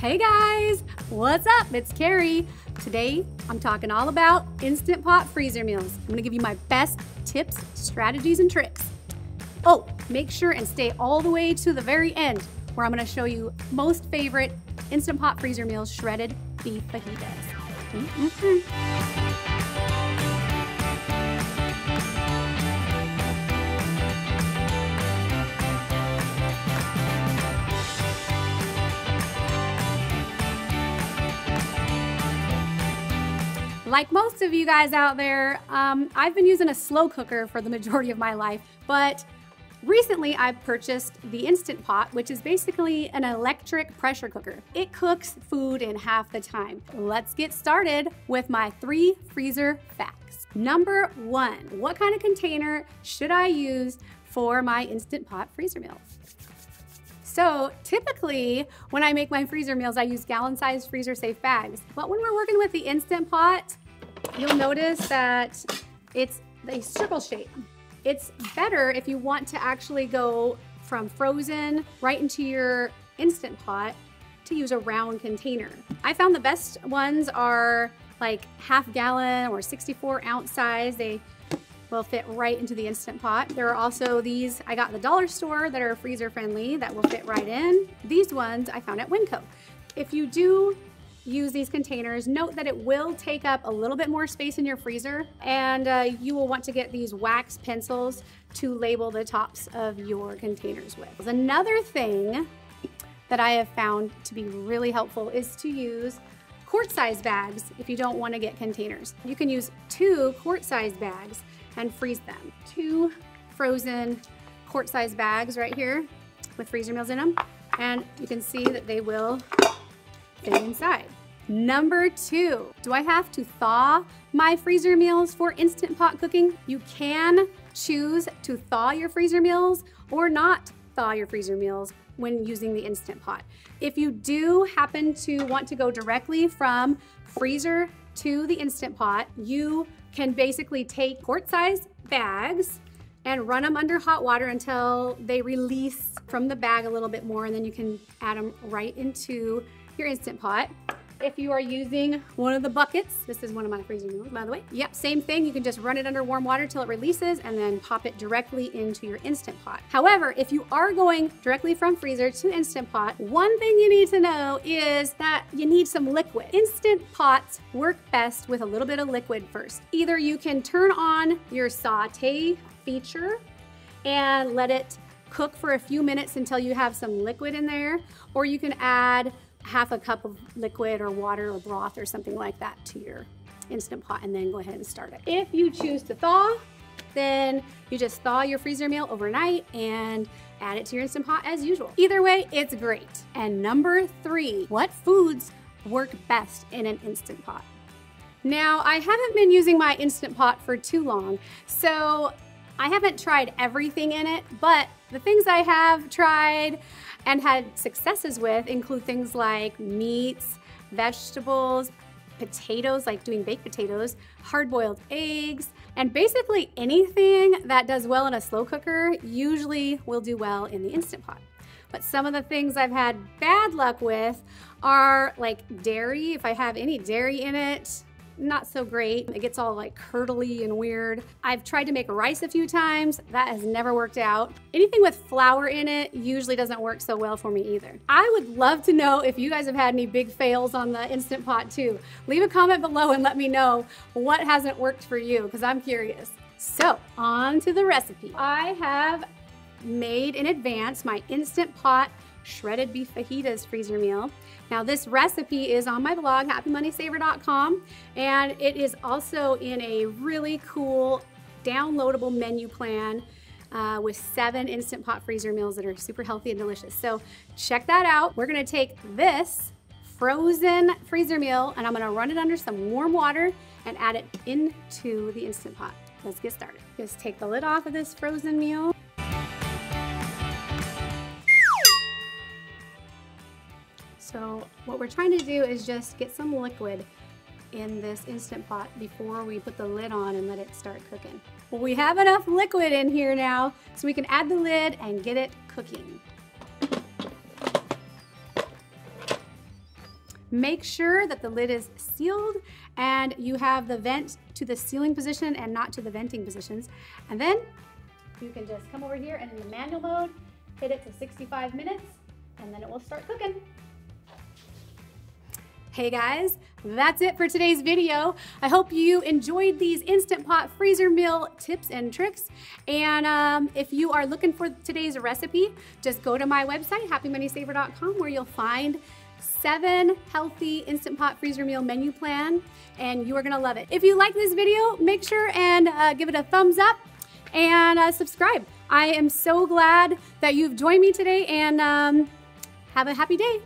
Hey guys, what's up? It's Carrie. Today, I'm talking all about Instant Pot freezer meals. I'm gonna give you my best tips, strategies, and tricks. Oh, make sure and stay all the way to the very end where I'm gonna show you most favorite Instant Pot freezer meals, shredded beef fajitas. Like most of you guys out there, I've been using a slow cooker for the majority of my life, but recently I've purchased the Instant Pot, which is basically an electric pressure cooker. It cooks food in half the time. Let's get started with my 3 freezer facts. Number 1, what kind of container should I use for my Instant Pot freezer meals? So typically, when I make my freezer meals, I use gallon-sized freezer-safe bags. But when we're working with the Instant Pot, you'll notice that it's a circle shape. It's better if you want to actually go from frozen right into your Instant Pot to use a round container. I found the best ones are like half gallon or 64-ounce size. They will fit right into the Instant Pot. There are also these I got at the dollar store that are freezer friendly that will fit right in. These ones I found at Winco. If you do use these containers, note that it will take up a little bit more space in your freezer, and you will want to get these wax pencils to label the tops of your containers with. Another thing that I have found to be really helpful is to use quart-size bags if you don't want to get containers. You can use 2 quart-size bags and freeze them. 2 frozen quart-size bags right here with freezer meals in them, and you can see that they will fit inside. Number 2, do I have to thaw my freezer meals for Instant Pot cooking? You can choose to thaw your freezer meals or not thaw your freezer meals when using the Instant Pot. If you do happen to want to go directly from freezer to the Instant Pot, you can basically take quart-size bags and run them under hot water until they release from the bag a little bit more, and then you can add them right into your Instant Pot. If you are using one of the buckets, this is one of my freezer meals, by the way. Yep, same thing. You can just run it under warm water till it releases and then pop it directly into your Instant Pot. However, if you are going directly from freezer to Instant Pot, one thing you need to know is that you need some liquid. Instant Pots work best with a little bit of liquid first. Either you can turn on your saute feature and let it cook for a few minutes until you have some liquid in there, or you can add half a cup of liquid or water or broth or something like that to your Instant Pot and then go ahead and start it. If you choose to thaw, then you just thaw your freezer meal overnight and add it to your Instant Pot as usual. Either way, it's great. And number 3, what foods work best in an Instant Pot? Now, I haven't been using my Instant Pot for too long, so I haven't tried everything in it, but the things I have tried and had successes with include things like meats, vegetables, potatoes, like doing baked potatoes, hard-boiled eggs, and basically anything that does well in a slow cooker usually will do well in the Instant Pot. But some of the things I've had bad luck with are like dairy. If I have any dairy in it, not so great. It gets all like curdly and weird. I've tried to make rice a few times. That has never worked out. Anything with flour in it usually doesn't work so well for me either. I would love to know if you guys have had any big fails on the Instant Pot too. Leave a comment below and let me know what hasn't worked for you, because I'm curious. So on to the recipe. I have made in advance my Instant Pot shredded beef fajitas freezer meal. Now this recipe is on my blog, HappyMoneySaver.com, and it is also in a really cool downloadable menu plan with 7 Instant Pot freezer meals that are super healthy and delicious. So check that out. We're gonna take this frozen freezer meal and I'm gonna run it under some warm water and add it into the Instant Pot. Let's get started. Just take the lid off of this frozen meal. So what we're trying to do is just get some liquid in this Instant Pot before we put the lid on and let it start cooking. Well, we have enough liquid in here now, so we can add the lid and get it cooking. Make sure that the lid is sealed and you have the vent to the sealing position and not to the venting positions. And then you can just come over here and in the manual mode, hit it to 65 minutes, and then it will start cooking. Hey guys, that's it for today's video. I hope you enjoyed these Instant Pot freezer meal tips and tricks. And if you are looking for today's recipe, just go to my website, HappyMoneySaver.com, where you'll find 7 healthy Instant Pot freezer meal menu plan, and you are gonna love it. If you like this video, make sure and give it a thumbs up and subscribe. I am so glad that you've joined me today, and have a happy day.